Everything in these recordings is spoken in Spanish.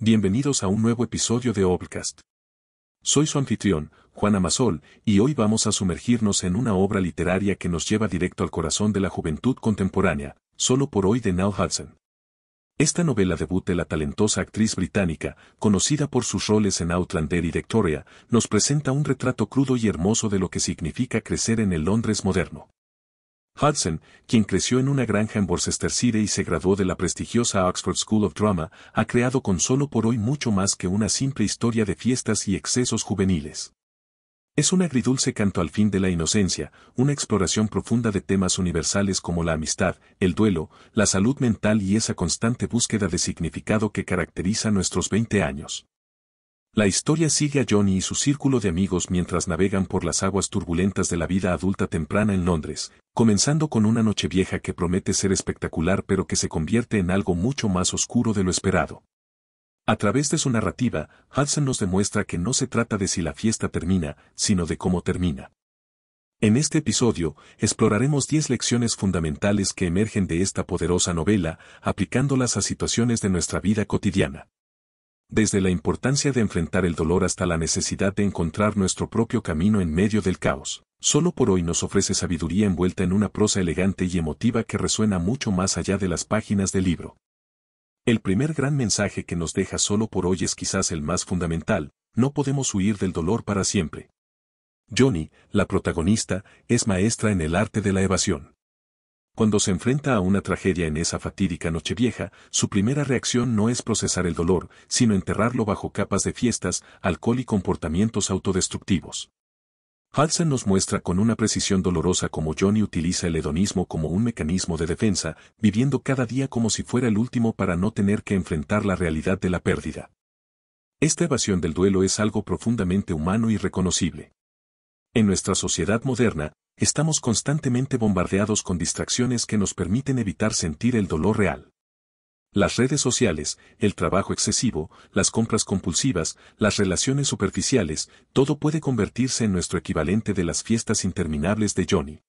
Bienvenidos a un nuevo episodio de Obcast. Soy su anfitrión, Juan Amasol, y hoy vamos a sumergirnos en una obra literaria que nos lleva directo al corazón de la juventud contemporánea, Solo por hoy de Neil Hudson. Esta novela debut de la talentosa actriz británica, conocida por sus roles en Outlander y Victoria, nos presenta un retrato crudo y hermoso de lo que significa crecer en el Londres moderno. Hudson, quien creció en una granja en Worcestershire y se graduó de la prestigiosa Oxford School of Drama, ha creado con Solo por hoy mucho más que una simple historia de fiestas y excesos juveniles. Es un agridulce canto al fin de la inocencia, una exploración profunda de temas universales como la amistad, el duelo, la salud mental y esa constante búsqueda de significado que caracteriza nuestros 20 años. La historia sigue a Johnny y su círculo de amigos mientras navegan por las aguas turbulentas de la vida adulta temprana en Londres, comenzando con una nochevieja que promete ser espectacular pero que se convierte en algo mucho más oscuro de lo esperado. A través de su narrativa, Hudson nos demuestra que no se trata de si la fiesta termina, sino de cómo termina. En este episodio, exploraremos 10 lecciones fundamentales que emergen de esta poderosa novela, aplicándolas a situaciones de nuestra vida cotidiana. Desde la importancia de enfrentar el dolor hasta la necesidad de encontrar nuestro propio camino en medio del caos, Solo por hoy nos ofrece sabiduría envuelta en una prosa elegante y emotiva que resuena mucho más allá de las páginas del libro. El primer gran mensaje que nos deja Solo por hoy es quizás el más fundamental: no podemos huir del dolor para siempre. Johnny, la protagonista, es maestra en el arte de la evasión. Cuando se enfrenta a una tragedia en esa fatídica nochevieja, su primera reacción no es procesar el dolor, sino enterrarlo bajo capas de fiestas, alcohol y comportamientos autodestructivos. Hudson nos muestra con una precisión dolorosa cómo Johnny utiliza el hedonismo como un mecanismo de defensa, viviendo cada día como si fuera el último para no tener que enfrentar la realidad de la pérdida. Esta evasión del duelo es algo profundamente humano y reconocible. En nuestra sociedad moderna, estamos constantemente bombardeados con distracciones que nos permiten evitar sentir el dolor real. Las redes sociales, el trabajo excesivo, las compras compulsivas, las relaciones superficiales, todo puede convertirse en nuestro equivalente de las fiestas interminables de Johnny.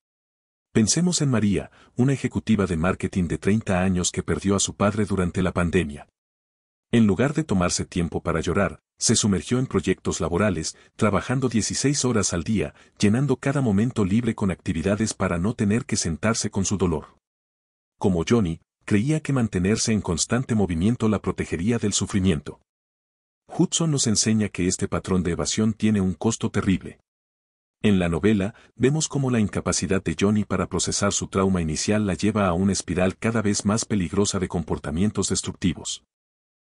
Pensemos en María, una ejecutiva de marketing de 30 años que perdió a su padre durante la pandemia. En lugar de tomarse tiempo para llorar, se sumergió en proyectos laborales, trabajando 16 horas al día, llenando cada momento libre con actividades para no tener que sentarse con su dolor. Como Johnny, creía que mantenerse en constante movimiento la protegería del sufrimiento. Hudson nos enseña que este patrón de evasión tiene un costo terrible. En la novela, vemos cómo la incapacidad de Johnny para procesar su trauma inicial la lleva a una espiral cada vez más peligrosa de comportamientos destructivos.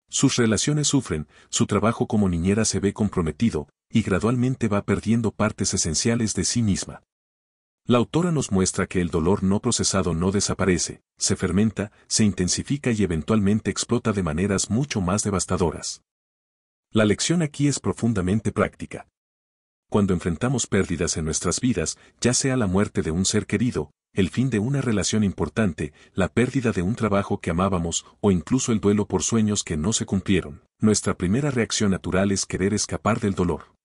Sus relaciones sufren, su trabajo como niñera se ve comprometido, y gradualmente va perdiendo partes esenciales de sí misma. La autora nos muestra que el dolor no procesado no desaparece, se fermenta, se intensifica y eventualmente explota de maneras mucho más devastadoras. La lección aquí es profundamente práctica. Cuando enfrentamos pérdidas en nuestras vidas, ya sea la muerte de un ser querido, el fin de una relación importante, la pérdida de un trabajo que amábamos o incluso el duelo por sueños que no se cumplieron, nuestra primera reacción natural es querer escapar del dolor.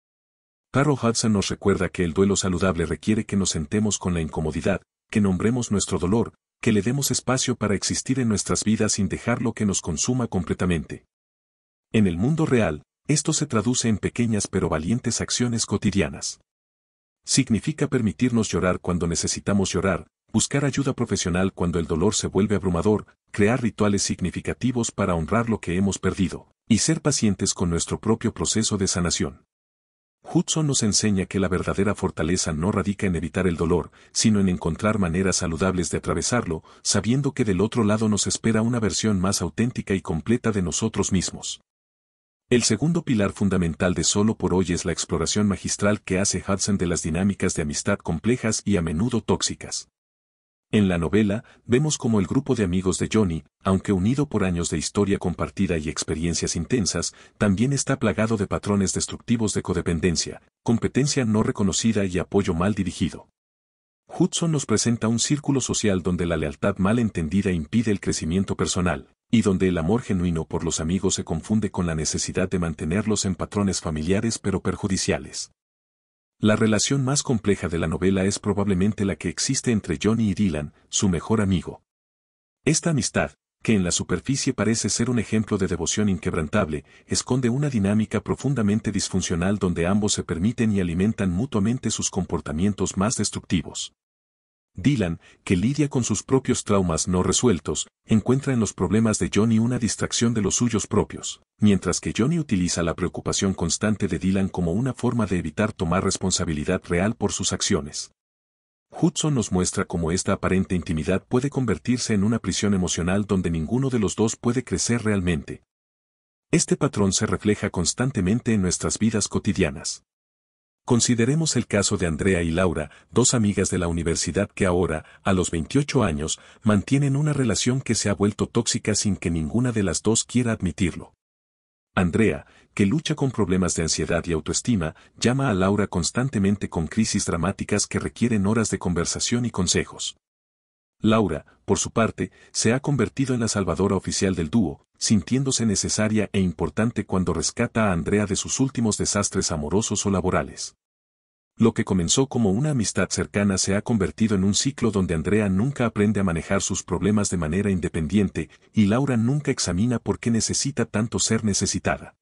Carol Hudson nos recuerda que el duelo saludable requiere que nos sentemos con la incomodidad, que nombremos nuestro dolor, que le demos espacio para existir en nuestras vidas sin dejarlo que nos consuma completamente. En el mundo real, esto se traduce en pequeñas pero valientes acciones cotidianas. Significa permitirnos llorar cuando necesitamos llorar, buscar ayuda profesional cuando el dolor se vuelve abrumador, crear rituales significativos para honrar lo que hemos perdido, y ser pacientes con nuestro propio proceso de sanación. Hudson nos enseña que la verdadera fortaleza no radica en evitar el dolor, sino en encontrar maneras saludables de atravesarlo, sabiendo que del otro lado nos espera una versión más auténtica y completa de nosotros mismos. El segundo pilar fundamental de Solo por hoy es la exploración magistral que hace Hudson de las dinámicas de amistad complejas y a menudo tóxicas. En la novela, vemos cómo el grupo de amigos de Johnny, aunque unido por años de historia compartida y experiencias intensas, también está plagado de patrones destructivos de codependencia, competencia no reconocida y apoyo mal dirigido. Hudson nos presenta un círculo social donde la lealtad mal entendida impide el crecimiento personal, y donde el amor genuino por los amigos se confunde con la necesidad de mantenerlos en patrones familiares pero perjudiciales. La relación más compleja de la novela es probablemente la que existe entre Johnny y Dylan, su mejor amigo. Esta amistad, que en la superficie parece ser un ejemplo de devoción inquebrantable, esconde una dinámica profundamente disfuncional donde ambos se permiten y alimentan mutuamente sus comportamientos más destructivos. Dylan, que lidia con sus propios traumas no resueltos, encuentra en los problemas de Johnny una distracción de los suyos propios, mientras que Johnny utiliza la preocupación constante de Dylan como una forma de evitar tomar responsabilidad real por sus acciones. Hudson nos muestra cómo esta aparente intimidad puede convertirse en una prisión emocional donde ninguno de los dos puede crecer realmente. Este patrón se refleja constantemente en nuestras vidas cotidianas. Consideremos el caso de Andrea y Laura, dos amigas de la universidad que ahora, a los 28 años, mantienen una relación que se ha vuelto tóxica sin que ninguna de las dos quiera admitirlo. Andrea, que lucha con problemas de ansiedad y autoestima, llama a Laura constantemente con crisis dramáticas que requieren horas de conversación y consejos. Laura, por su parte, se ha convertido en la salvadora oficial del dúo, sintiéndose necesaria e importante cuando rescata a Andrea de sus últimos desastres amorosos o laborales. Lo que comenzó como una amistad cercana se ha convertido en un ciclo donde Andrea nunca aprende a manejar sus problemas de manera independiente, y Laura nunca examina por qué necesita tanto ser necesitada.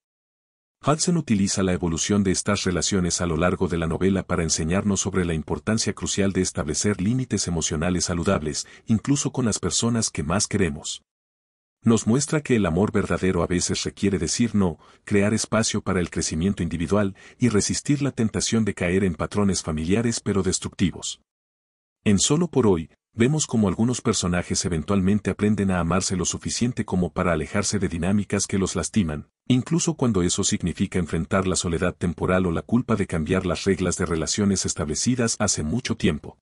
Hudson utiliza la evolución de estas relaciones a lo largo de la novela para enseñarnos sobre la importancia crucial de establecer límites emocionales saludables, incluso con las personas que más queremos. Nos muestra que el amor verdadero a veces requiere decir no, crear espacio para el crecimiento individual y resistir la tentación de caer en patrones familiares pero destructivos. En Solo por hoy, vemos cómo algunos personajes eventualmente aprenden a amarse lo suficiente como para alejarse de dinámicas que los lastiman, incluso cuando eso significa enfrentar la soledad temporal o la culpa de cambiar las reglas de relaciones establecidas hace mucho tiempo.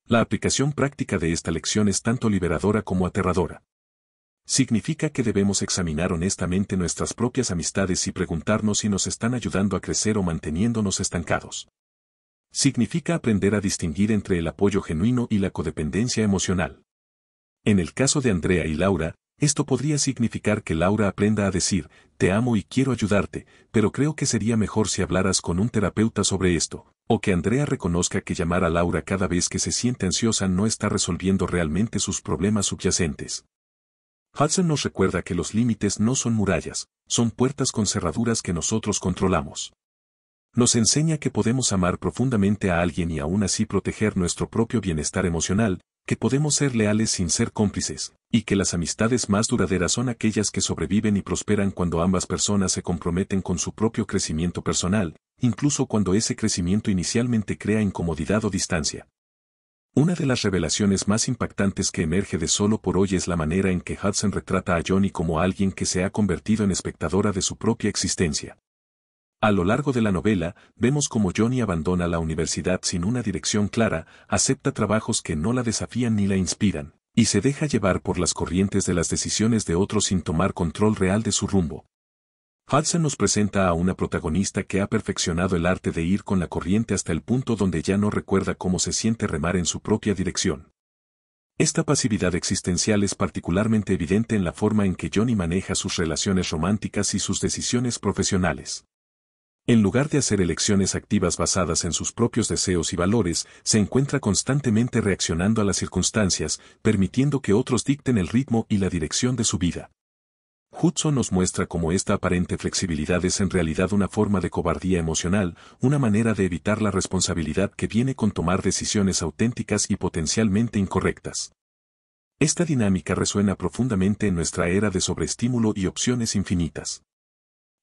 La aplicación práctica de esta lección es tanto liberadora como aterradora. Significa que debemos examinar honestamente nuestras propias amistades y preguntarnos si nos están ayudando a crecer o manteniéndonos estancados. Significa aprender a distinguir entre el apoyo genuino y la codependencia emocional. En el caso de Andrea y Laura, esto podría significar que Laura aprenda a decir, te amo y quiero ayudarte, pero creo que sería mejor si hablaras con un terapeuta sobre esto, o que Andrea reconozca que llamar a Laura cada vez que se siente ansiosa no está resolviendo realmente sus problemas subyacentes. Hudson nos recuerda que los límites no son murallas, son puertas con cerraduras que nosotros controlamos. Nos enseña que podemos amar profundamente a alguien y aún así proteger nuestro propio bienestar emocional, que podemos ser leales sin ser cómplices, y que las amistades más duraderas son aquellas que sobreviven y prosperan cuando ambas personas se comprometen con su propio crecimiento personal, incluso cuando ese crecimiento inicialmente crea incomodidad o distancia. Una de las revelaciones más impactantes que emerge de Solo por hoy es la manera en que Hudson retrata a Johnny como alguien que se ha convertido en espectadora de su propia existencia. A lo largo de la novela, vemos cómo Johnny abandona la universidad sin una dirección clara, acepta trabajos que no la desafían ni la inspiran, y se deja llevar por las corrientes de las decisiones de otros sin tomar control real de su rumbo. Hudson nos presenta a una protagonista que ha perfeccionado el arte de ir con la corriente hasta el punto donde ya no recuerda cómo se siente remar en su propia dirección. Esta pasividad existencial es particularmente evidente en la forma en que Johnny maneja sus relaciones románticas y sus decisiones profesionales. En lugar de hacer elecciones activas basadas en sus propios deseos y valores, se encuentra constantemente reaccionando a las circunstancias, permitiendo que otros dicten el ritmo y la dirección de su vida. Hudson nos muestra cómo esta aparente flexibilidad es en realidad una forma de cobardía emocional, una manera de evitar la responsabilidad que viene con tomar decisiones auténticas y potencialmente incorrectas. Esta dinámica resuena profundamente en nuestra era de sobreestímulo y opciones infinitas.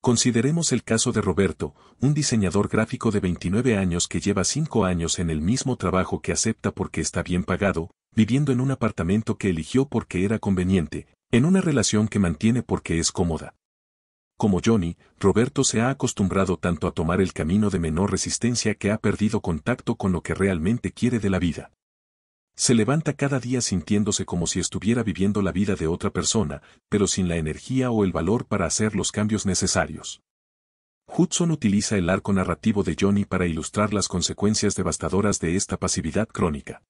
Consideremos el caso de Roberto, un diseñador gráfico de 29 años que lleva 5 años en el mismo trabajo que acepta porque está bien pagado, viviendo en un apartamento que eligió porque era conveniente, en una relación que mantiene porque es cómoda. Como Johnny, Roberto se ha acostumbrado tanto a tomar el camino de menor resistencia que ha perdido contacto con lo que realmente quiere de la vida. Se levanta cada día sintiéndose como si estuviera viviendo la vida de otra persona, pero sin la energía o el valor para hacer los cambios necesarios. Hudson utiliza el arco narrativo de Johnny para ilustrar las consecuencias devastadoras de esta pasividad crónica.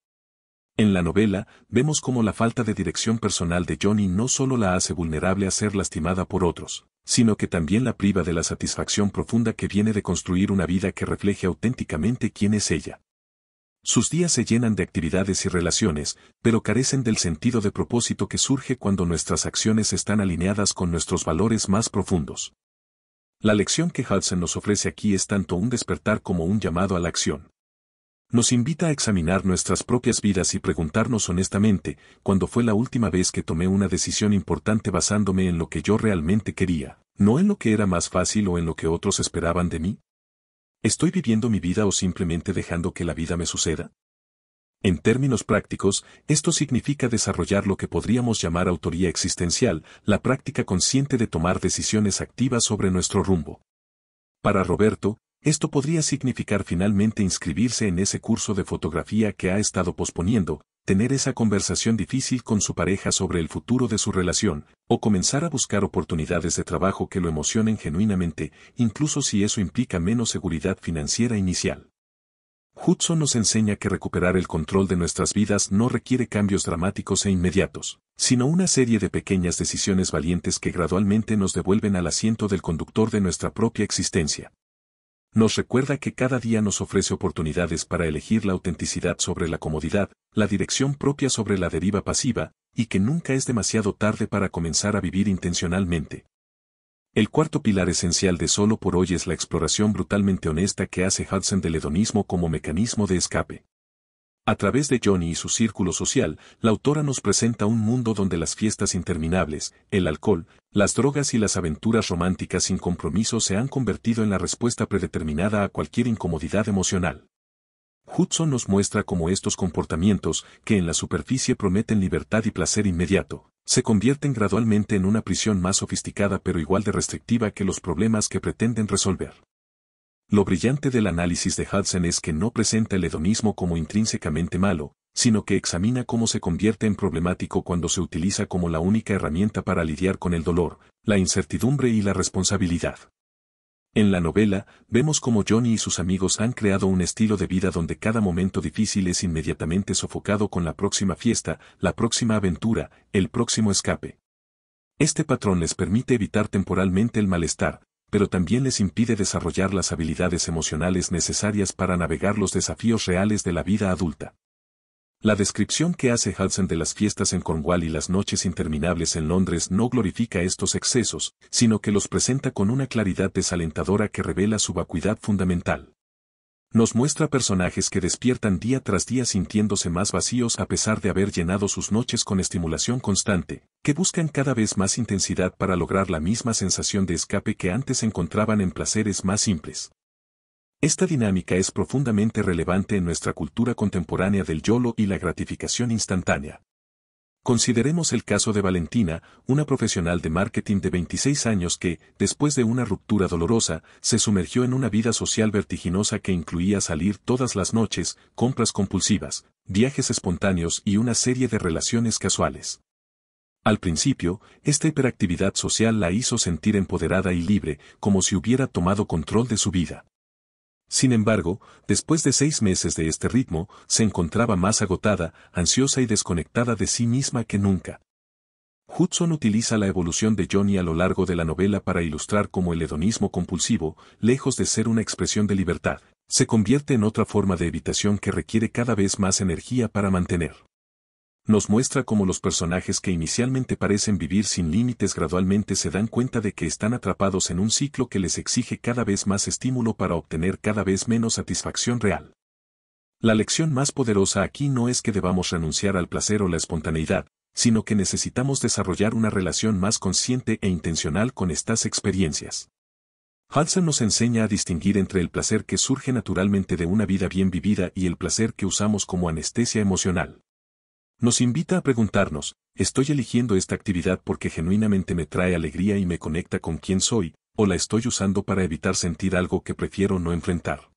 En la novela, vemos cómo la falta de dirección personal de Johnny no solo la hace vulnerable a ser lastimada por otros, sino que también la priva de la satisfacción profunda que viene de construir una vida que refleje auténticamente quién es ella. Sus días se llenan de actividades y relaciones, pero carecen del sentido de propósito que surge cuando nuestras acciones están alineadas con nuestros valores más profundos. La lección que Hudson nos ofrece aquí es tanto un despertar como un llamado a la acción. Nos invita a examinar nuestras propias vidas y preguntarnos honestamente, ¿cuándo fue la última vez que tomé una decisión importante basándome en lo que yo realmente quería, no en lo que era más fácil o en lo que otros esperaban de mí? ¿Estoy viviendo mi vida o simplemente dejando que la vida me suceda? En términos prácticos, esto significa desarrollar lo que podríamos llamar autoría existencial, la práctica consciente de tomar decisiones activas sobre nuestro rumbo. Para Roberto, esto podría significar finalmente inscribirse en ese curso de fotografía que ha estado posponiendo, tener esa conversación difícil con su pareja sobre el futuro de su relación, o comenzar a buscar oportunidades de trabajo que lo emocionen genuinamente, incluso si eso implica menos seguridad financiera inicial. Hudson nos enseña que recuperar el control de nuestras vidas no requiere cambios dramáticos e inmediatos, sino una serie de pequeñas decisiones valientes que gradualmente nos devuelven al asiento del conductor de nuestra propia existencia. Nos recuerda que cada día nos ofrece oportunidades para elegir la autenticidad sobre la comodidad, la dirección propia sobre la deriva pasiva, y que nunca es demasiado tarde para comenzar a vivir intencionalmente. El cuarto pilar esencial de Solo por hoy es la exploración brutalmente honesta que hace Hudson del hedonismo como mecanismo de escape. A través de Johnny y su círculo social, la autora nos presenta un mundo donde las fiestas interminables, el alcohol, las drogas y las aventuras románticas sin compromiso se han convertido en la respuesta predeterminada a cualquier incomodidad emocional. Hudson nos muestra cómo estos comportamientos, que en la superficie prometen libertad y placer inmediato, se convierten gradualmente en una prisión más sofisticada pero igual de restrictiva que los problemas que pretenden resolver. Lo brillante del análisis de Hudson es que no presenta el hedonismo como intrínsecamente malo, sino que examina cómo se convierte en problemático cuando se utiliza como la única herramienta para lidiar con el dolor, la incertidumbre y la responsabilidad. En la novela, vemos cómo Johnny y sus amigos han creado un estilo de vida donde cada momento difícil es inmediatamente sofocado con la próxima fiesta, la próxima aventura, el próximo escape. Este patrón les permite evitar temporalmente el malestar, pero también les impide desarrollar las habilidades emocionales necesarias para navegar los desafíos reales de la vida adulta. La descripción que hace Hudson de las fiestas en Cornwall y las noches interminables en Londres no glorifica estos excesos, sino que los presenta con una claridad desalentadora que revela su vacuidad fundamental. Nos muestra personajes que despiertan día tras día sintiéndose más vacíos a pesar de haber llenado sus noches con estimulación constante, que buscan cada vez más intensidad para lograr la misma sensación de escape que antes encontraban en placeres más simples. Esta dinámica es profundamente relevante en nuestra cultura contemporánea del YOLO y la gratificación instantánea. Consideremos el caso de Valentina, una profesional de marketing de 26 años que, después de una ruptura dolorosa, se sumergió en una vida social vertiginosa que incluía salir todas las noches, compras compulsivas, viajes espontáneos y una serie de relaciones casuales. Al principio, esta hiperactividad social la hizo sentir empoderada y libre, como si hubiera tomado control de su vida. Sin embargo, después de 6 meses de este ritmo, se encontraba más agotada, ansiosa y desconectada de sí misma que nunca. Hudson utiliza la evolución de Johnny a lo largo de la novela para ilustrar cómo el hedonismo compulsivo, lejos de ser una expresión de libertad, se convierte en otra forma de evitación que requiere cada vez más energía para mantener. Nos muestra cómo los personajes que inicialmente parecen vivir sin límites gradualmente se dan cuenta de que están atrapados en un ciclo que les exige cada vez más estímulo para obtener cada vez menos satisfacción real. La lección más poderosa aquí no es que debamos renunciar al placer o la espontaneidad, sino que necesitamos desarrollar una relación más consciente e intencional con estas experiencias. Hudson nos enseña a distinguir entre el placer que surge naturalmente de una vida bien vivida y el placer que usamos como anestesia emocional. Nos invita a preguntarnos, ¿estoy eligiendo esta actividad porque genuinamente me trae alegría y me conecta con quién soy, o la estoy usando para evitar sentir algo que prefiero no enfrentar?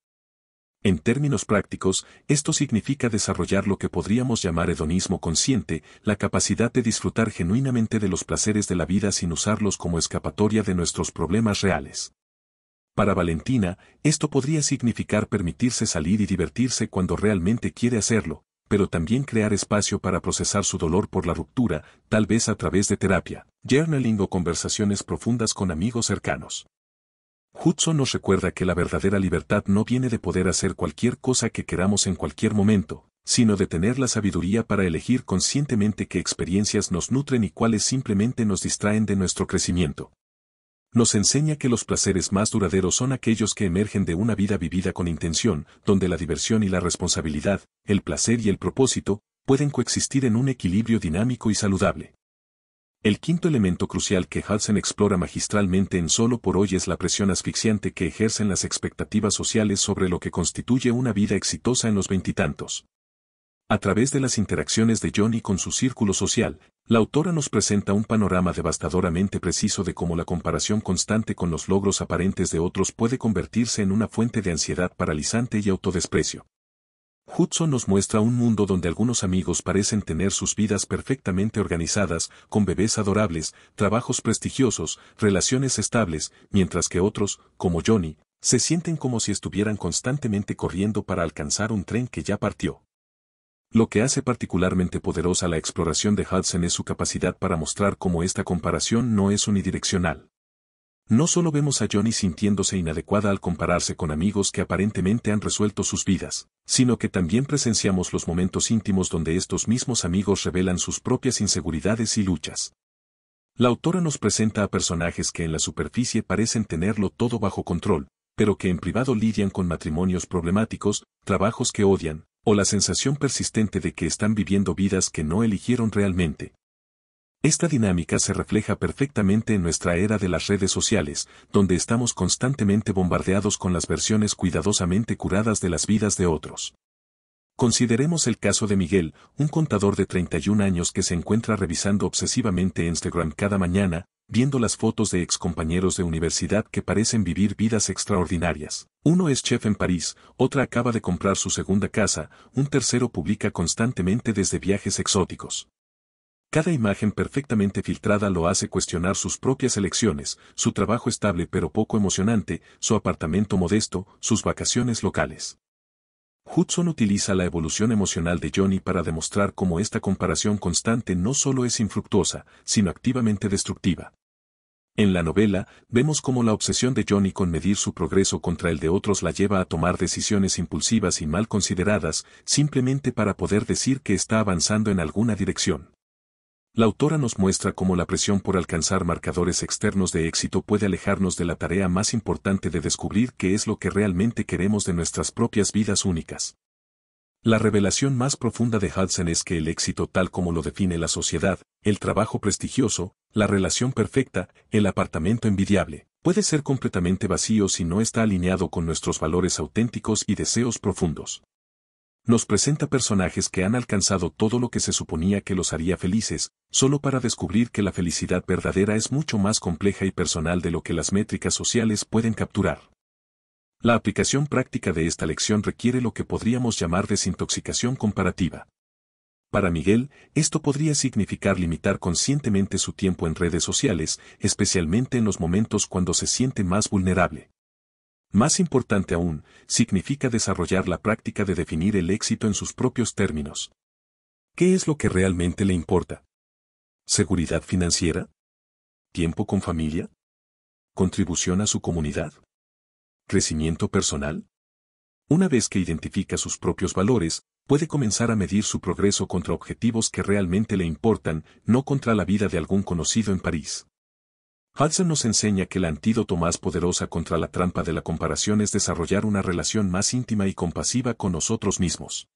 En términos prácticos, esto significa desarrollar lo que podríamos llamar hedonismo consciente, la capacidad de disfrutar genuinamente de los placeres de la vida sin usarlos como escapatoria de nuestros problemas reales. Para Valentina, esto podría significar permitirse salir y divertirse cuando realmente quiere hacerlo, pero también crear espacio para procesar su dolor por la ruptura, tal vez a través de terapia, journaling o conversaciones profundas con amigos cercanos. Hudson nos recuerda que la verdadera libertad no viene de poder hacer cualquier cosa que queramos en cualquier momento, sino de tener la sabiduría para elegir conscientemente qué experiencias nos nutren y cuáles simplemente nos distraen de nuestro crecimiento. Nos enseña que los placeres más duraderos son aquellos que emergen de una vida vivida con intención, donde la diversión y la responsabilidad, el placer y el propósito, pueden coexistir en un equilibrio dinámico y saludable. El quinto elemento crucial que Hudson explora magistralmente en Solo por hoy es la presión asfixiante que ejercen las expectativas sociales sobre lo que constituye una vida exitosa en los veintitantos. A través de las interacciones de Johnny con su círculo social, la autora nos presenta un panorama devastadoramente preciso de cómo la comparación constante con los logros aparentes de otros puede convertirse en una fuente de ansiedad paralizante y autodesprecio. Hudson nos muestra un mundo donde algunos amigos parecen tener sus vidas perfectamente organizadas, con bebés adorables, trabajos prestigiosos, relaciones estables, mientras que otros, como Johnny, se sienten como si estuvieran constantemente corriendo para alcanzar un tren que ya partió. Lo que hace particularmente poderosa la exploración de Hudson es su capacidad para mostrar cómo esta comparación no es unidireccional. No solo vemos a Johnny sintiéndose inadecuada al compararse con amigos que aparentemente han resuelto sus vidas, sino que también presenciamos los momentos íntimos donde estos mismos amigos revelan sus propias inseguridades y luchas. La autora nos presenta a personajes que en la superficie parecen tenerlo todo bajo control, pero que en privado lidian con matrimonios problemáticos, trabajos que odian, o la sensación persistente de que están viviendo vidas que no eligieron realmente. Esta dinámica se refleja perfectamente en nuestra era de las redes sociales, donde estamos constantemente bombardeados con las versiones cuidadosamente curadas de las vidas de otros. Consideremos el caso de Miguel, un contador de 31 años que se encuentra revisando obsesivamente Instagram cada mañana, viendo las fotos de excompañeros de universidad que parecen vivir vidas extraordinarias. Uno es chef en París, otra acaba de comprar su segunda casa, un tercero publica constantemente desde viajes exóticos. Cada imagen perfectamente filtrada lo hace cuestionar sus propias elecciones, su trabajo estable pero poco emocionante, su apartamento modesto, sus vacaciones locales. Hudson utiliza la evolución emocional de Johnny para demostrar cómo esta comparación constante no solo es infructuosa, sino activamente destructiva. En la novela, vemos cómo la obsesión de Johnny con medir su progreso contra el de otros la lleva a tomar decisiones impulsivas y mal consideradas, simplemente para poder decir que está avanzando en alguna dirección. La autora nos muestra cómo la presión por alcanzar marcadores externos de éxito puede alejarnos de la tarea más importante de descubrir qué es lo que realmente queremos de nuestras propias vidas únicas. La revelación más profunda de Hudson es que el éxito tal como lo define la sociedad, el trabajo prestigioso, la relación perfecta, el apartamento envidiable, puede ser completamente vacío si no está alineado con nuestros valores auténticos y deseos profundos. Nos presenta personajes que han alcanzado todo lo que se suponía que los haría felices, solo para descubrir que la felicidad verdadera es mucho más compleja y personal de lo que las métricas sociales pueden capturar. La aplicación práctica de esta lección requiere lo que podríamos llamar desintoxicación comparativa. Para Miguel, esto podría significar limitar conscientemente su tiempo en redes sociales, especialmente en los momentos cuando se siente más vulnerable. Más importante aún, significa desarrollar la práctica de definir el éxito en sus propios términos. ¿Qué es lo que realmente le importa? ¿Seguridad financiera? ¿Tiempo con familia? ¿Contribución a su comunidad? ¿Crecimiento personal? Una vez que identifica sus propios valores, puede comenzar a medir su progreso contra objetivos que realmente le importan, no contra la vida de algún conocido en París. Hudson nos enseña que el antídoto más poderosa contra la trampa de la comparación es desarrollar una relación más íntima y compasiva con nosotros mismos.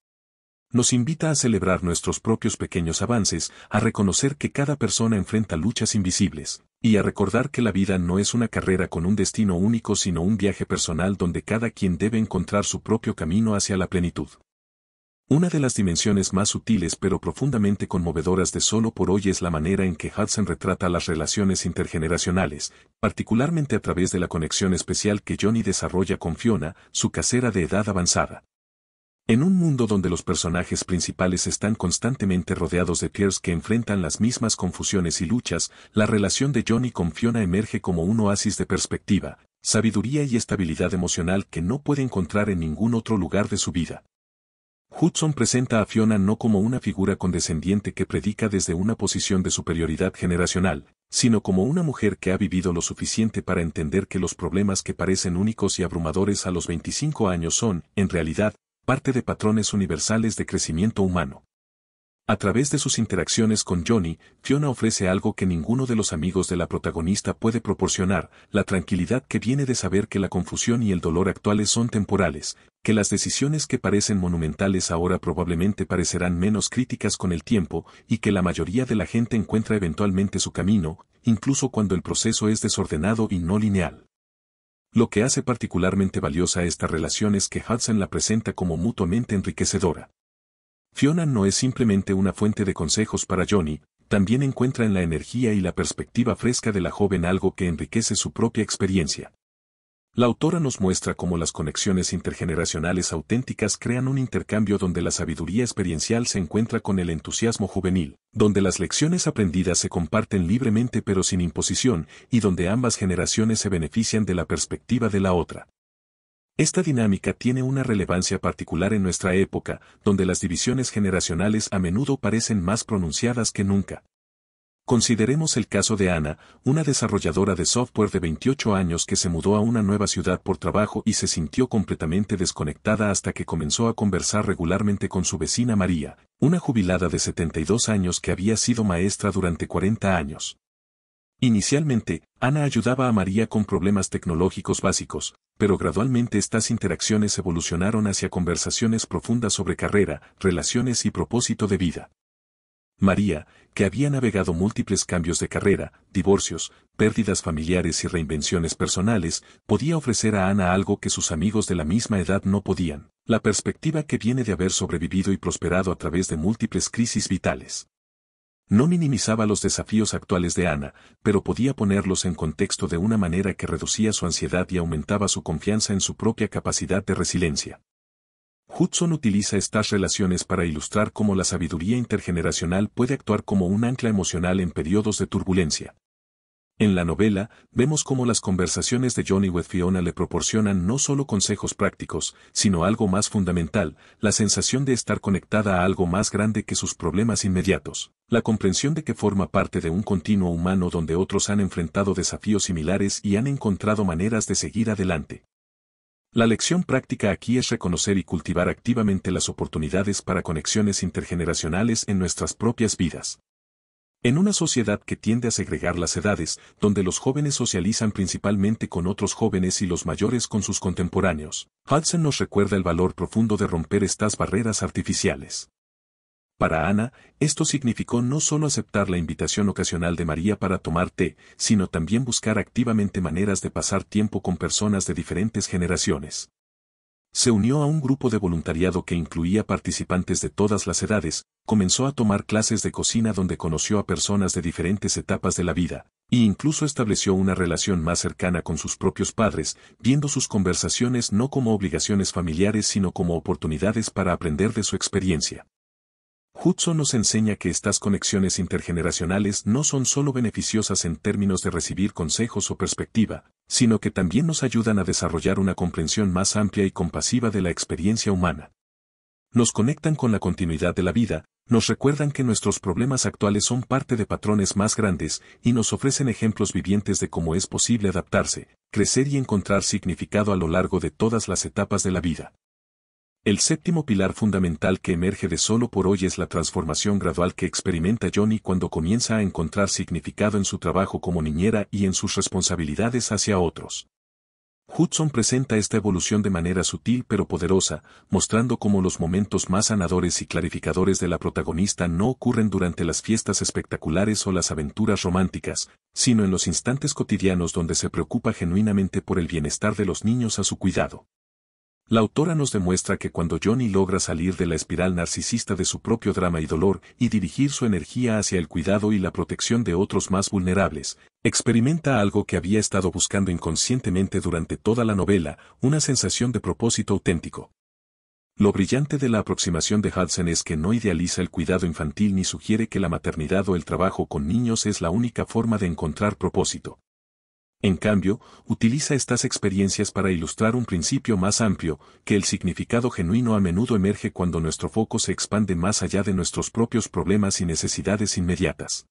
Nos invita a celebrar nuestros propios pequeños avances, a reconocer que cada persona enfrenta luchas invisibles, y a recordar que la vida no es una carrera con un destino único sino un viaje personal donde cada quien debe encontrar su propio camino hacia la plenitud. Una de las dimensiones más sutiles pero profundamente conmovedoras de Solo por hoy es la manera en que Hudson retrata las relaciones intergeneracionales, particularmente a través de la conexión especial que Johnny desarrolla con Fiona, su casera de edad avanzada. En un mundo donde los personajes principales están constantemente rodeados de peers que enfrentan las mismas confusiones y luchas, la relación de Johnny con Fiona emerge como un oasis de perspectiva, sabiduría y estabilidad emocional que no puede encontrar en ningún otro lugar de su vida. Hudson presenta a Fiona no como una figura condescendiente que predica desde una posición de superioridad generacional, sino como una mujer que ha vivido lo suficiente para entender que los problemas que parecen únicos y abrumadores a los 25 años son, en realidad, parte de patrones universales de crecimiento humano. A través de sus interacciones con Johnny, Fiona ofrece algo que ninguno de los amigos de la protagonista puede proporcionar, la tranquilidad que viene de saber que la confusión y el dolor actuales son temporales, que las decisiones que parecen monumentales ahora probablemente parecerán menos críticas con el tiempo, y que la mayoría de la gente encuentra eventualmente su camino, incluso cuando el proceso es desordenado y no lineal. Lo que hace particularmente valiosa esta relación es que Hudson la presenta como mutuamente enriquecedora. Fiona no es simplemente una fuente de consejos para Johnny, también encuentra en la energía y la perspectiva fresca de la joven algo que enriquece su propia experiencia. La autora nos muestra cómo las conexiones intergeneracionales auténticas crean un intercambio donde la sabiduría experiencial se encuentra con el entusiasmo juvenil, donde las lecciones aprendidas se comparten libremente pero sin imposición, y donde ambas generaciones se benefician de la perspectiva de la otra. Esta dinámica tiene una relevancia particular en nuestra época, donde las divisiones generacionales a menudo parecen más pronunciadas que nunca. Consideremos el caso de Ana, una desarrolladora de software de 28 años que se mudó a una nueva ciudad por trabajo y se sintió completamente desconectada hasta que comenzó a conversar regularmente con su vecina María, una jubilada de 72 años que había sido maestra durante 40 años. Inicialmente, Ana ayudaba a María con problemas tecnológicos básicos, pero gradualmente estas interacciones evolucionaron hacia conversaciones profundas sobre carrera, relaciones y propósito de vida. María, que había navegado múltiples cambios de carrera, divorcios, pérdidas familiares y reinvenciones personales, podía ofrecer a Ana algo que sus amigos de la misma edad no podían, la perspectiva que viene de haber sobrevivido y prosperado a través de múltiples crisis vitales. No minimizaba los desafíos actuales de Ana, pero podía ponerlos en contexto de una manera que reducía su ansiedad y aumentaba su confianza en su propia capacidad de resiliencia. Hudson utiliza estas relaciones para ilustrar cómo la sabiduría intergeneracional puede actuar como un ancla emocional en periodos de turbulencia. En la novela, vemos cómo las conversaciones de Johnny with Fiona le proporcionan no solo consejos prácticos, sino algo más fundamental, la sensación de estar conectada a algo más grande que sus problemas inmediatos, la comprensión de que forma parte de un continuo humano donde otros han enfrentado desafíos similares y han encontrado maneras de seguir adelante. La lección práctica aquí es reconocer y cultivar activamente las oportunidades para conexiones intergeneracionales en nuestras propias vidas. En una sociedad que tiende a segregar las edades, donde los jóvenes socializan principalmente con otros jóvenes y los mayores con sus contemporáneos, Hudson nos recuerda el valor profundo de romper estas barreras artificiales. Para Ana, esto significó no solo aceptar la invitación ocasional de María para tomar té, sino también buscar activamente maneras de pasar tiempo con personas de diferentes generaciones. Se unió a un grupo de voluntariado que incluía participantes de todas las edades, comenzó a tomar clases de cocina donde conoció a personas de diferentes etapas de la vida, e incluso estableció una relación más cercana con sus propios padres, viendo sus conversaciones no como obligaciones familiares sino como oportunidades para aprender de su experiencia. Hudson nos enseña que estas conexiones intergeneracionales no son solo beneficiosas en términos de recibir consejos o perspectiva, sino que también nos ayudan a desarrollar una comprensión más amplia y compasiva de la experiencia humana. Nos conectan con la continuidad de la vida, nos recuerdan que nuestros problemas actuales son parte de patrones más grandes y nos ofrecen ejemplos vivientes de cómo es posible adaptarse, crecer y encontrar significado a lo largo de todas las etapas de la vida. El séptimo pilar fundamental que emerge de Solo por hoy es la transformación gradual que experimenta Johnny cuando comienza a encontrar significado en su trabajo como niñera y en sus responsabilidades hacia otros. Hudson presenta esta evolución de manera sutil pero poderosa, mostrando cómo los momentos más sanadores y clarificadores de la protagonista no ocurren durante las fiestas espectaculares o las aventuras románticas, sino en los instantes cotidianos donde se preocupa genuinamente por el bienestar de los niños a su cuidado. La autora nos demuestra que cuando Johnny logra salir de la espiral narcisista de su propio drama y dolor y dirigir su energía hacia el cuidado y la protección de otros más vulnerables, experimenta algo que había estado buscando inconscientemente durante toda la novela, una sensación de propósito auténtico. Lo brillante de la aproximación de Hudson es que no idealiza el cuidado infantil ni sugiere que la maternidad o el trabajo con niños es la única forma de encontrar propósito. En cambio, utiliza estas experiencias para ilustrar un principio más amplio, que el significado genuino a menudo emerge cuando nuestro foco se expande más allá de nuestros propios problemas y necesidades inmediatas.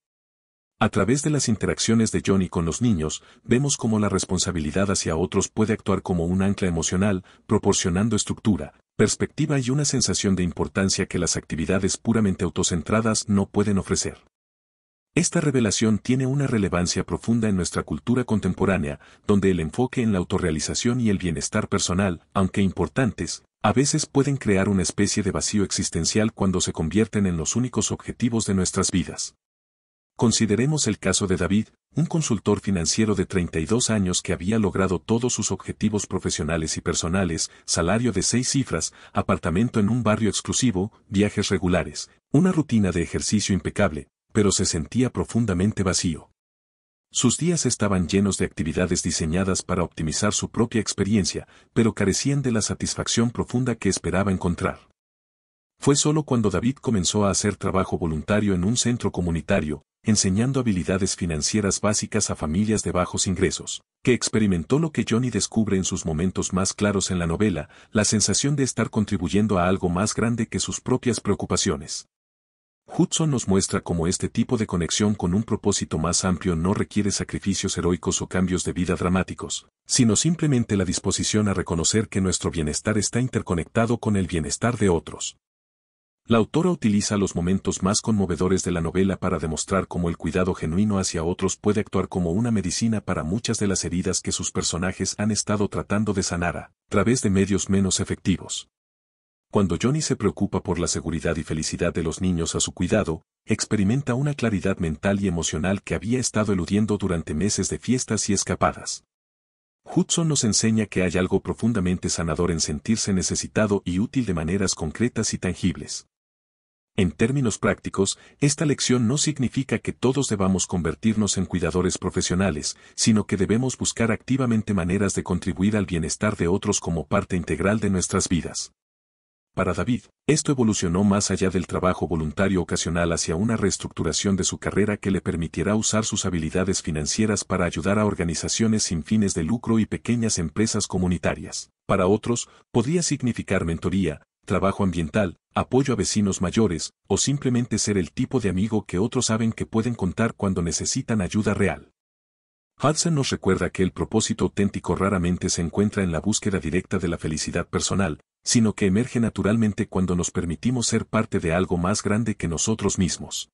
A través de las interacciones de Johnny con los niños, vemos cómo la responsabilidad hacia otros puede actuar como un ancla emocional, proporcionando estructura, perspectiva y una sensación de importancia que las actividades puramente autocentradas no pueden ofrecer. Esta revelación tiene una relevancia profunda en nuestra cultura contemporánea, donde el enfoque en la autorrealización y el bienestar personal, aunque importantes, a veces pueden crear una especie de vacío existencial cuando se convierten en los únicos objetivos de nuestras vidas. Consideremos el caso de David, un consultor financiero de 32 años que había logrado todos sus objetivos profesionales y personales, salario de 6 cifras, apartamento en un barrio exclusivo, viajes regulares, una rutina de ejercicio impecable, pero se sentía profundamente vacío. Sus días estaban llenos de actividades diseñadas para optimizar su propia experiencia, pero carecían de la satisfacción profunda que esperaba encontrar. Fue solo cuando David comenzó a hacer trabajo voluntario en un centro comunitario, enseñando habilidades financieras básicas a familias de bajos ingresos, que experimentó lo que Johnny descubre en sus momentos más claros en la novela, la sensación de estar contribuyendo a algo más grande que sus propias preocupaciones. Hudson nos muestra cómo este tipo de conexión con un propósito más amplio no requiere sacrificios heroicos o cambios de vida dramáticos, sino simplemente la disposición a reconocer que nuestro bienestar está interconectado con el bienestar de otros. La autora utiliza los momentos más conmovedores de la novela para demostrar cómo el cuidado genuino hacia otros puede actuar como una medicina para muchas de las heridas que sus personajes han estado tratando de sanar a través de medios menos efectivos. Cuando Johnny se preocupa por la seguridad y felicidad de los niños a su cuidado, experimenta una claridad mental y emocional que había estado eludiendo durante meses de fiestas y escapadas. Hudson nos enseña que hay algo profundamente sanador en sentirse necesitado y útil de maneras concretas y tangibles. En términos prácticos, esta lección no significa que todos debamos convertirnos en cuidadores profesionales, sino que debemos buscar activamente maneras de contribuir al bienestar de otros como parte integral de nuestras vidas. Para David, esto evolucionó más allá del trabajo voluntario ocasional hacia una reestructuración de su carrera que le permitirá usar sus habilidades financieras para ayudar a organizaciones sin fines de lucro y pequeñas empresas comunitarias. Para otros, podría significar mentoría, trabajo ambiental, apoyo a vecinos mayores, o simplemente ser el tipo de amigo que otros saben que pueden contar cuando necesitan ayuda real. Hudson nos recuerda que el propósito auténtico raramente se encuentra en la búsqueda directa de la felicidad personal, sino que emerge naturalmente cuando nos permitimos ser parte de algo más grande que nosotros mismos.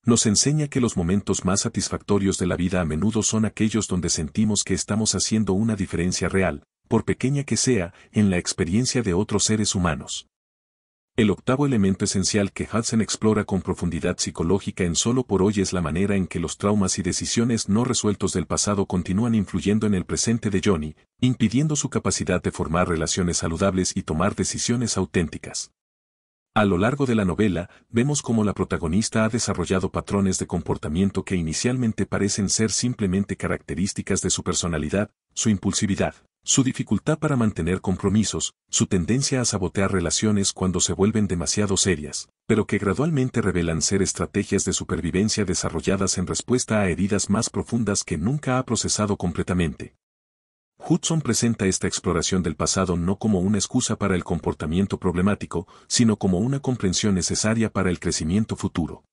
Nos enseña que los momentos más satisfactorios de la vida a menudo son aquellos donde sentimos que estamos haciendo una diferencia real, por pequeña que sea, en la experiencia de otros seres humanos. El octavo elemento esencial que Hudson explora con profundidad psicológica en Solo por hoy es la manera en que los traumas y decisiones no resueltos del pasado continúan influyendo en el presente de Johnny, impidiendo su capacidad de formar relaciones saludables y tomar decisiones auténticas. A lo largo de la novela, vemos cómo la protagonista ha desarrollado patrones de comportamiento que inicialmente parecen ser simplemente características de su personalidad, su impulsividad, su dificultad para mantener compromisos, su tendencia a sabotear relaciones cuando se vuelven demasiado serias, pero que gradualmente revelan ser estrategias de supervivencia desarrolladas en respuesta a heridas más profundas que nunca ha procesado completamente. Hudson presenta esta exploración del pasado no como una excusa para el comportamiento problemático, sino como una comprensión necesaria para el crecimiento futuro.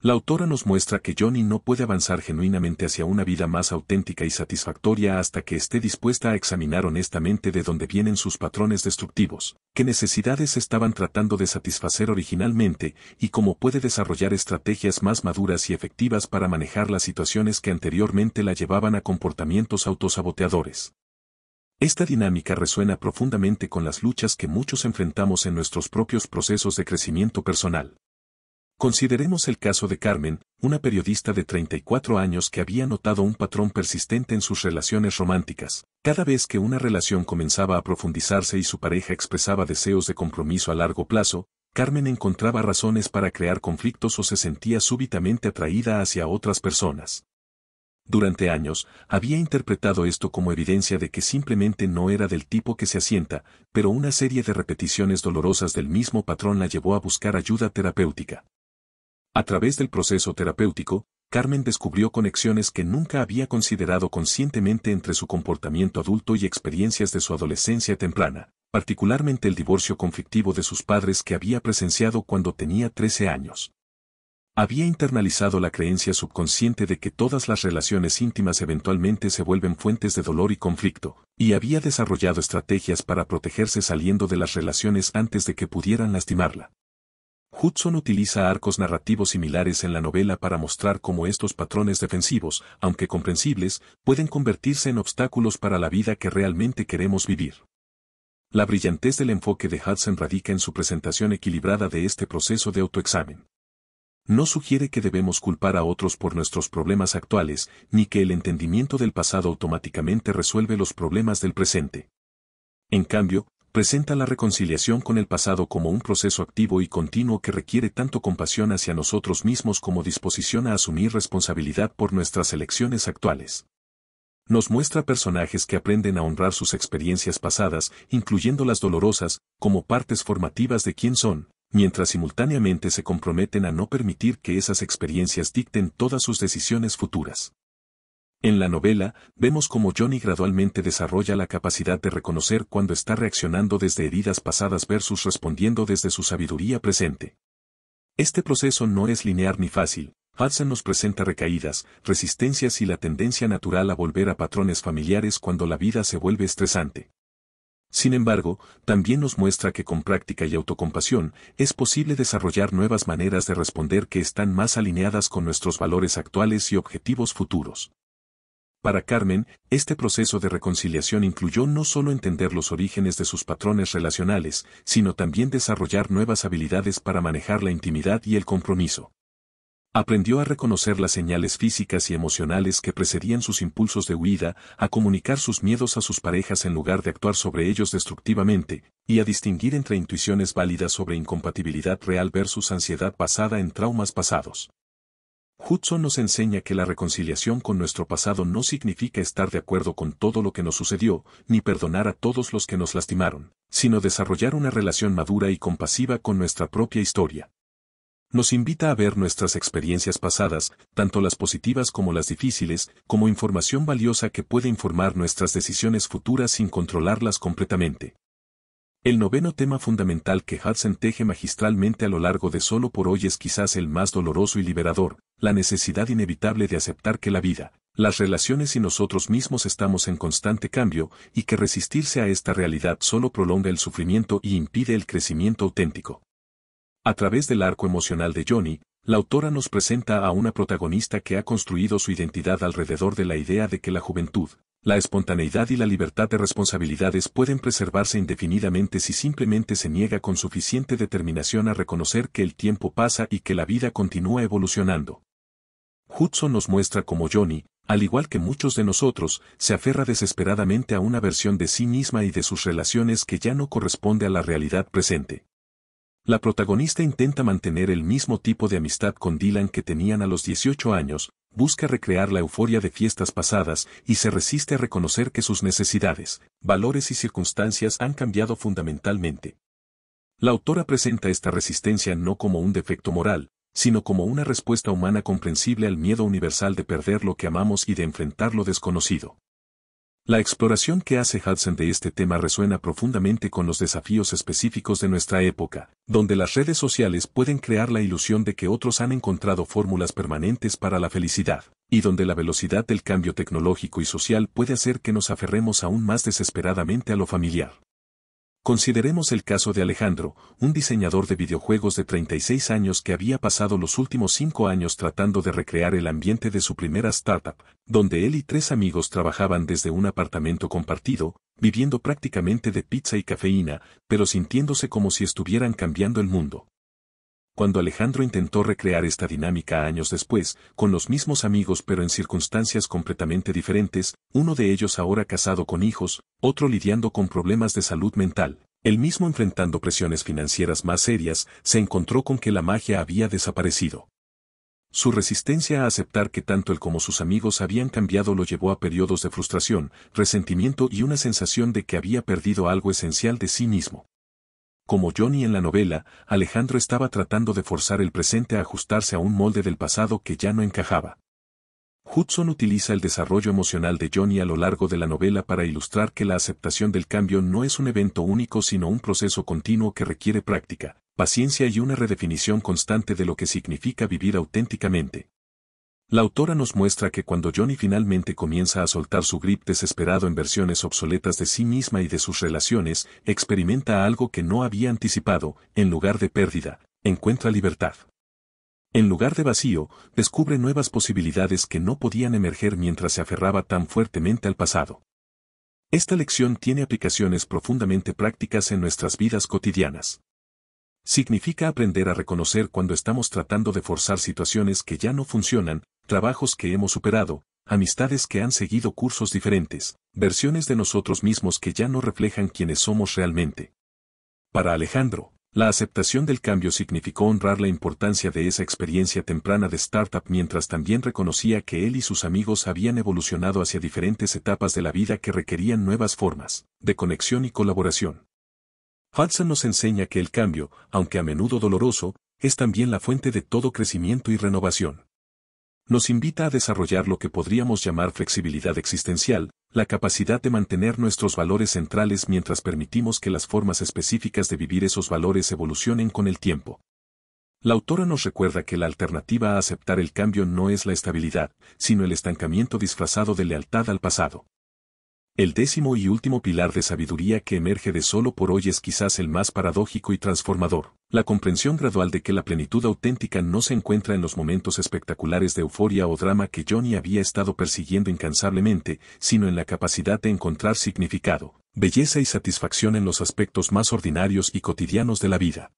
La autora nos muestra que Johnny no puede avanzar genuinamente hacia una vida más auténtica y satisfactoria hasta que esté dispuesta a examinar honestamente de dónde vienen sus patrones destructivos, qué necesidades estaban tratando de satisfacer originalmente y cómo puede desarrollar estrategias más maduras y efectivas para manejar las situaciones que anteriormente la llevaban a comportamientos autosaboteadores. Esta dinámica resuena profundamente con las luchas que muchos enfrentamos en nuestros propios procesos de crecimiento personal. Consideremos el caso de Carmen, una periodista de 34 años que había notado un patrón persistente en sus relaciones románticas. Cada vez que una relación comenzaba a profundizarse y su pareja expresaba deseos de compromiso a largo plazo, Carmen encontraba razones para crear conflictos o se sentía súbitamente atraída hacia otras personas. Durante años, había interpretado esto como evidencia de que simplemente no era del tipo que se asienta, pero una serie de repeticiones dolorosas del mismo patrón la llevó a buscar ayuda terapéutica. A través del proceso terapéutico, Carmen descubrió conexiones que nunca había considerado conscientemente entre su comportamiento adulto y experiencias de su adolescencia temprana, particularmente el divorcio conflictivo de sus padres que había presenciado cuando tenía 13 años. Había internalizado la creencia subconsciente de que todas las relaciones íntimas eventualmente se vuelven fuentes de dolor y conflicto, y había desarrollado estrategias para protegerse saliendo de las relaciones antes de que pudieran lastimarla. Hudson utiliza arcos narrativos similares en la novela para mostrar cómo estos patrones defensivos, aunque comprensibles, pueden convertirse en obstáculos para la vida que realmente queremos vivir. La brillantez del enfoque de Hudson radica en su presentación equilibrada de este proceso de autoexamen. No sugiere que debemos culpar a otros por nuestros problemas actuales, ni que el entendimiento del pasado automáticamente resuelve los problemas del presente. En cambio, presenta la reconciliación con el pasado como un proceso activo y continuo que requiere tanto compasión hacia nosotros mismos como disposición a asumir responsabilidad por nuestras elecciones actuales. Nos muestra personajes que aprenden a honrar sus experiencias pasadas, incluyendo las dolorosas, como partes formativas de quién son, mientras simultáneamente se comprometen a no permitir que esas experiencias dicten todas sus decisiones futuras. En la novela, vemos cómo Johnny gradualmente desarrolla la capacidad de reconocer cuando está reaccionando desde heridas pasadas versus respondiendo desde su sabiduría presente. Este proceso no es lineal ni fácil. Hudson nos presenta recaídas, resistencias y la tendencia natural a volver a patrones familiares cuando la vida se vuelve estresante. Sin embargo, también nos muestra que con práctica y autocompasión, es posible desarrollar nuevas maneras de responder que están más alineadas con nuestros valores actuales y objetivos futuros. Para Carmen, este proceso de reconciliación incluyó no solo entender los orígenes de sus patrones relacionales, sino también desarrollar nuevas habilidades para manejar la intimidad y el compromiso. Aprendió a reconocer las señales físicas y emocionales que precedían sus impulsos de huida, a comunicar sus miedos a sus parejas en lugar de actuar sobre ellos destructivamente, y a distinguir entre intuiciones válidas sobre incompatibilidad real versus ansiedad basada en traumas pasados. Hudson nos enseña que la reconciliación con nuestro pasado no significa estar de acuerdo con todo lo que nos sucedió, ni perdonar a todos los que nos lastimaron, sino desarrollar una relación madura y compasiva con nuestra propia historia. Nos invita a ver nuestras experiencias pasadas, tanto las positivas como las difíciles, como información valiosa que puede informar nuestras decisiones futuras sin controlarlas completamente. El noveno tema fundamental que Hudson teje magistralmente a lo largo de Solo por hoy es quizás el más doloroso y liberador, la necesidad inevitable de aceptar que la vida, las relaciones y nosotros mismos estamos en constante cambio, y que resistirse a esta realidad solo prolonga el sufrimiento y impide el crecimiento auténtico. A través del arco emocional de Johnny, la autora nos presenta a una protagonista que ha construido su identidad alrededor de la idea de que la juventud, la espontaneidad y la libertad de responsabilidades pueden preservarse indefinidamente si simplemente se niega con suficiente determinación a reconocer que el tiempo pasa y que la vida continúa evolucionando. Hudson nos muestra cómo Johnny, al igual que muchos de nosotros, se aferra desesperadamente a una versión de sí misma y de sus relaciones que ya no corresponde a la realidad presente. La protagonista intenta mantener el mismo tipo de amistad con Dylan que tenían a los 18 años, busca recrear la euforia de fiestas pasadas y se resiste a reconocer que sus necesidades, valores y circunstancias han cambiado fundamentalmente. La autora presenta esta resistencia no como un defecto moral, sino como una respuesta humana comprensible al miedo universal de perder lo que amamos y de enfrentar lo desconocido. La exploración que hace Hudson de este tema resuena profundamente con los desafíos específicos de nuestra época, donde las redes sociales pueden crear la ilusión de que otros han encontrado fórmulas permanentes para la felicidad, y donde la velocidad del cambio tecnológico y social puede hacer que nos aferremos aún más desesperadamente a lo familiar. Consideremos el caso de Alejandro, un diseñador de videojuegos de 36 años que había pasado los últimos 5 años tratando de recrear el ambiente de su primera startup, donde él y 3 amigos trabajaban desde un apartamento compartido, viviendo prácticamente de pizza y cafeína, pero sintiéndose como si estuvieran cambiando el mundo. Cuando Alejandro intentó recrear esta dinámica años después, con los mismos amigos pero en circunstancias completamente diferentes, uno de ellos ahora casado con hijos, otro lidiando con problemas de salud mental, el mismo enfrentando presiones financieras más serias, se encontró con que la magia había desaparecido. Su resistencia a aceptar que tanto él como sus amigos habían cambiado lo llevó a periodos de frustración, resentimiento y una sensación de que había perdido algo esencial de sí mismo. Como Johnny en la novela, Alejandro estaba tratando de forzar el presente a ajustarse a un molde del pasado que ya no encajaba. Hudson utiliza el desarrollo emocional de Johnny a lo largo de la novela para ilustrar que la aceptación del cambio no es un evento único sino un proceso continuo que requiere práctica, paciencia y una redefinición constante de lo que significa vivir auténticamente. La autora nos muestra que cuando Johnny finalmente comienza a soltar su grip desesperado en versiones obsoletas de sí misma y de sus relaciones, experimenta algo que no había anticipado. En lugar de pérdida, encuentra libertad. En lugar de vacío, descubre nuevas posibilidades que no podían emerger mientras se aferraba tan fuertemente al pasado. Esta lección tiene aplicaciones profundamente prácticas en nuestras vidas cotidianas. Significa aprender a reconocer cuando estamos tratando de forzar situaciones que ya no funcionan, trabajos que hemos superado, amistades que han seguido cursos diferentes, versiones de nosotros mismos que ya no reflejan quiénes somos realmente. Para Alejandro, la aceptación del cambio significó honrar la importancia de esa experiencia temprana de startup mientras también reconocía que él y sus amigos habían evolucionado hacia diferentes etapas de la vida que requerían nuevas formas de conexión y colaboración. Hudson nos enseña que el cambio, aunque a menudo doloroso, es también la fuente de todo crecimiento y renovación. Nos invita a desarrollar lo que podríamos llamar flexibilidad existencial, la capacidad de mantener nuestros valores centrales mientras permitimos que las formas específicas de vivir esos valores evolucionen con el tiempo. La autora nos recuerda que la alternativa a aceptar el cambio no es la estabilidad, sino el estancamiento disfrazado de lealtad al pasado. El décimo y último pilar de sabiduría que emerge de Solo por hoy es quizás el más paradójico y transformador, la comprensión gradual de que la plenitud auténtica no se encuentra en los momentos espectaculares de euforia o drama que Johnny había estado persiguiendo incansablemente, sino en la capacidad de encontrar significado, belleza y satisfacción en los aspectos más ordinarios y cotidianos de la vida.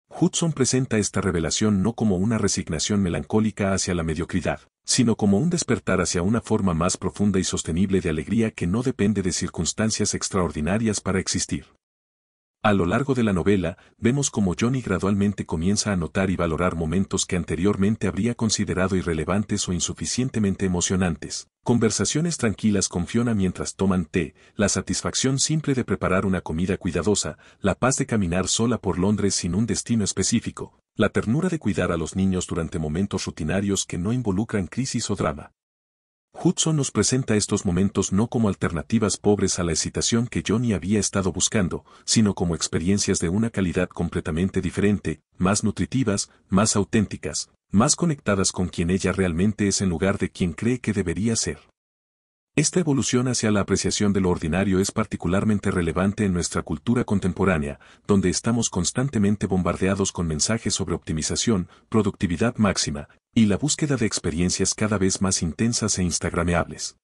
Hudson presenta esta revelación no como una resignación melancólica hacia la mediocridad, sino como un despertar hacia una forma más profunda y sostenible de alegría que no depende de circunstancias extraordinarias para existir. A lo largo de la novela, vemos cómo Johnny gradualmente comienza a notar y valorar momentos que anteriormente habría considerado irrelevantes o insuficientemente emocionantes. Conversaciones tranquilas con Fiona mientras toman té, la satisfacción simple de preparar una comida cuidadosa, la paz de caminar sola por Londres sin un destino específico, la ternura de cuidar a los niños durante momentos rutinarios que no involucran crisis o drama. Hudson nos presenta estos momentos no como alternativas pobres a la excitación que Johnny había estado buscando, sino como experiencias de una calidad completamente diferente, más nutritivas, más auténticas, más conectadas con quien ella realmente es en lugar de quien cree que debería ser. Esta evolución hacia la apreciación de lo ordinario es particularmente relevante en nuestra cultura contemporánea, donde estamos constantemente bombardeados con mensajes sobre optimización, productividad máxima, y la búsqueda de experiencias cada vez más intensas e instagrameables.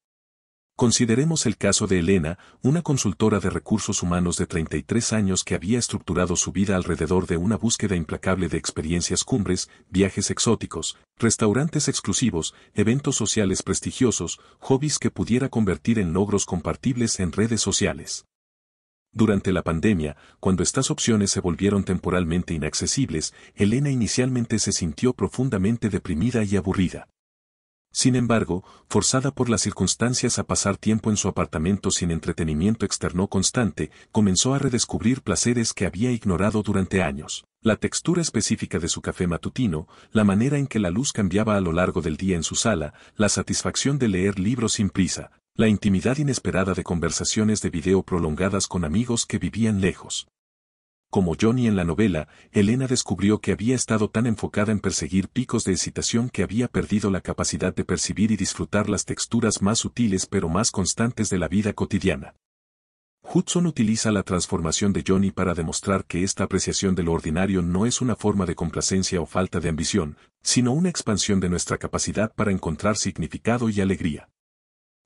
Consideremos el caso de Elena, una consultora de recursos humanos de 33 años que había estructurado su vida alrededor de una búsqueda implacable de experiencias cumbres, viajes exóticos, restaurantes exclusivos, eventos sociales prestigiosos, hobbies que pudiera convertir en logros compartibles en redes sociales. Durante la pandemia, cuando estas opciones se volvieron temporalmente inaccesibles, Elena inicialmente se sintió profundamente deprimida y aburrida. Sin embargo, forzada por las circunstancias a pasar tiempo en su apartamento sin entretenimiento externo constante, comenzó a redescubrir placeres que había ignorado durante años. La textura específica de su café matutino, la manera en que la luz cambiaba a lo largo del día en su sala, la satisfacción de leer libros sin prisa, la intimidad inesperada de conversaciones de video prolongadas con amigos que vivían lejos. Como Johnny en la novela, Elena descubrió que había estado tan enfocada en perseguir picos de excitación que había perdido la capacidad de percibir y disfrutar las texturas más sutiles pero más constantes de la vida cotidiana. Hudson utiliza la transformación de Johnny para demostrar que esta apreciación de lo ordinario no es una forma de complacencia o falta de ambición, sino una expansión de nuestra capacidad para encontrar significado y alegría.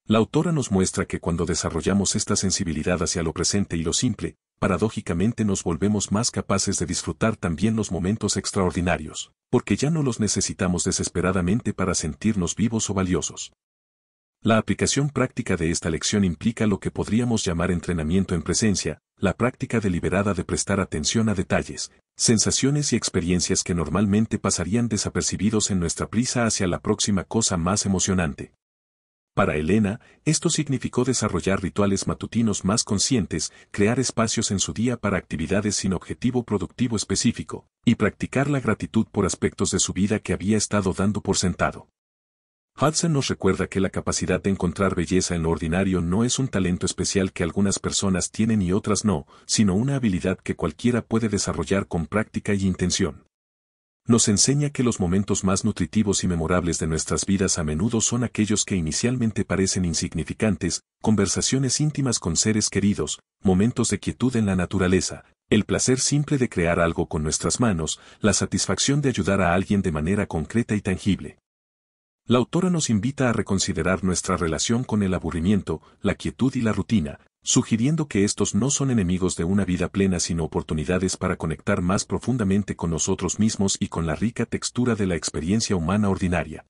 La autora nos muestra que cuando desarrollamos esta sensibilidad hacia lo presente y lo simple, paradójicamente nos volvemos más capaces de disfrutar también los momentos extraordinarios, porque ya no los necesitamos desesperadamente para sentirnos vivos o valiosos. La aplicación práctica de esta lección implica lo que podríamos llamar entrenamiento en presencia, la práctica deliberada de prestar atención a detalles, sensaciones y experiencias que normalmente pasarían desapercibidos en nuestra prisa hacia la próxima cosa más emocionante. Para Elena, esto significó desarrollar rituales matutinos más conscientes, crear espacios en su día para actividades sin objetivo productivo específico, y practicar la gratitud por aspectos de su vida que había estado dando por sentado. Hudson nos recuerda que la capacidad de encontrar belleza en lo ordinario no es un talento especial que algunas personas tienen y otras no, sino una habilidad que cualquiera puede desarrollar con práctica y intención. Nos enseña que los momentos más nutritivos y memorables de nuestras vidas a menudo son aquellos que inicialmente parecen insignificantes, conversaciones íntimas con seres queridos, momentos de quietud en la naturaleza, el placer simple de crear algo con nuestras manos, la satisfacción de ayudar a alguien de manera concreta y tangible. La autora nos invita a reconsiderar nuestra relación con el aburrimiento, la quietud y la rutina, sugiriendo que estos no son enemigos de una vida plena sino oportunidades para conectar más profundamente con nosotros mismos y con la rica textura de la experiencia humana ordinaria.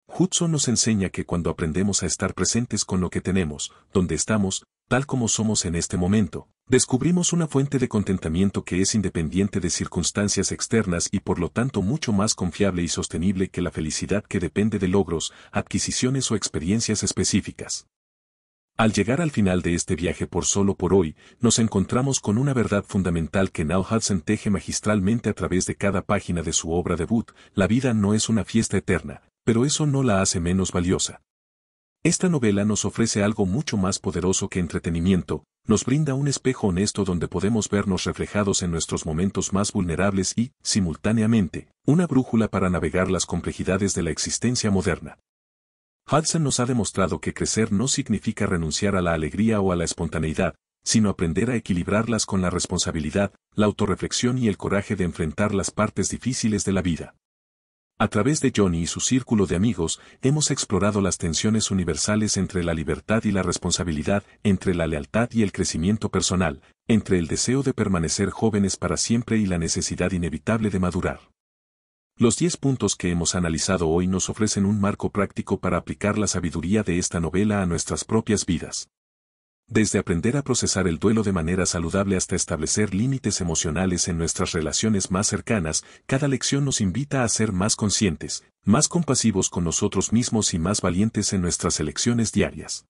Hudson nos enseña que cuando aprendemos a estar presentes con lo que tenemos, donde estamos, tal como somos en este momento, descubrimos una fuente de contentamiento que es independiente de circunstancias externas y por lo tanto mucho más confiable y sostenible que la felicidad que depende de logros, adquisiciones o experiencias específicas. Al llegar al final de este viaje por hoy, nos encontramos con una verdad fundamental que Neal Hudson teje magistralmente a través de cada página de su obra debut: la vida no es una fiesta eterna, pero eso no la hace menos valiosa. Esta novela nos ofrece algo mucho más poderoso que entretenimiento, nos brinda un espejo honesto donde podemos vernos reflejados en nuestros momentos más vulnerables y, simultáneamente, una brújula para navegar las complejidades de la existencia moderna. Hudson nos ha demostrado que crecer no significa renunciar a la alegría o a la espontaneidad, sino aprender a equilibrarlas con la responsabilidad, la autorreflexión y el coraje de enfrentar las partes difíciles de la vida. A través de Johnny y su círculo de amigos, hemos explorado las tensiones universales entre la libertad y la responsabilidad, entre la lealtad y el crecimiento personal, entre el deseo de permanecer jóvenes para siempre y la necesidad inevitable de madurar. Los 10 puntos que hemos analizado hoy nos ofrecen un marco práctico para aplicar la sabiduría de esta novela a nuestras propias vidas. Desde aprender a procesar el duelo de manera saludable hasta establecer límites emocionales en nuestras relaciones más cercanas, cada lección nos invita a ser más conscientes, más compasivos con nosotros mismos y más valientes en nuestras elecciones diarias.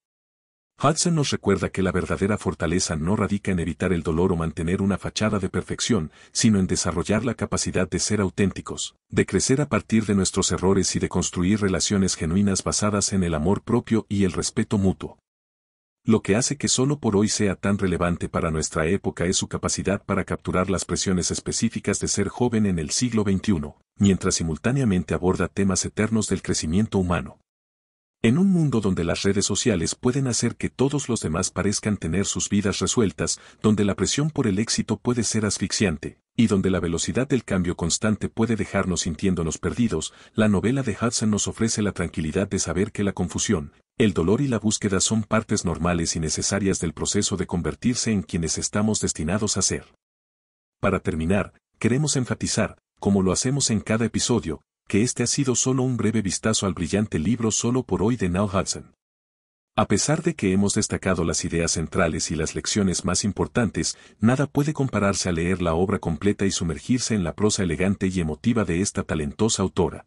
Hudson nos recuerda que la verdadera fortaleza no radica en evitar el dolor o mantener una fachada de perfección, sino en desarrollar la capacidad de ser auténticos, de crecer a partir de nuestros errores y de construir relaciones genuinas basadas en el amor propio y el respeto mutuo. Lo que hace que Solo por hoy sea tan relevante para nuestra época es su capacidad para capturar las presiones específicas de ser joven en el siglo XXI, mientras simultáneamente aborda temas eternos del crecimiento humano. En un mundo donde las redes sociales pueden hacer que todos los demás parezcan tener sus vidas resueltas, donde la presión por el éxito puede ser asfixiante, y donde la velocidad del cambio constante puede dejarnos sintiéndonos perdidos, la novela de Hudson nos ofrece la tranquilidad de saber que la confusión, el dolor y la búsqueda son partes normales y necesarias del proceso de convertirse en quienes estamos destinados a ser. Para terminar, queremos enfatizar, como lo hacemos en cada episodio, que este ha sido solo un breve vistazo al brillante libro Solo por hoy de Neal Hudson. A pesar de que hemos destacado las ideas centrales y las lecciones más importantes, nada puede compararse a leer la obra completa y sumergirse en la prosa elegante y emotiva de esta talentosa autora.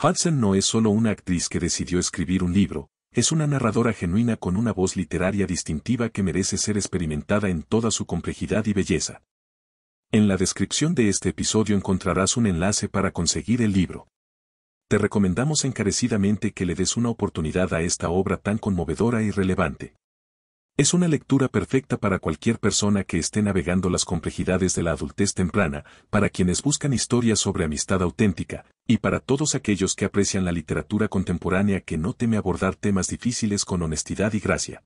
Hudson no es solo una actriz que decidió escribir un libro, es una narradora genuina con una voz literaria distintiva que merece ser experimentada en toda su complejidad y belleza. En la descripción de este episodio encontrarás un enlace para conseguir el libro. Te recomendamos encarecidamente que le des una oportunidad a esta obra tan conmovedora y relevante. Es una lectura perfecta para cualquier persona que esté navegando las complejidades de la adultez temprana, para quienes buscan historias sobre amistad auténtica, y para todos aquellos que aprecian la literatura contemporánea que no teme abordar temas difíciles con honestidad y gracia.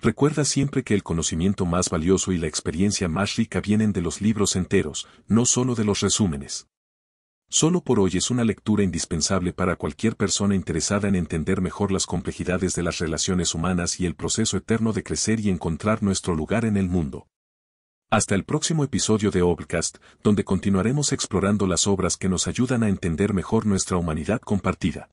Recuerda siempre que el conocimiento más valioso y la experiencia más rica vienen de los libros enteros, no solo de los resúmenes. Solo por hoy es una lectura indispensable para cualquier persona interesada en entender mejor las complejidades de las relaciones humanas y el proceso eterno de crecer y encontrar nuestro lugar en el mundo. Hasta el próximo episodio de Obcast, donde continuaremos explorando las obras que nos ayudan a entender mejor nuestra humanidad compartida.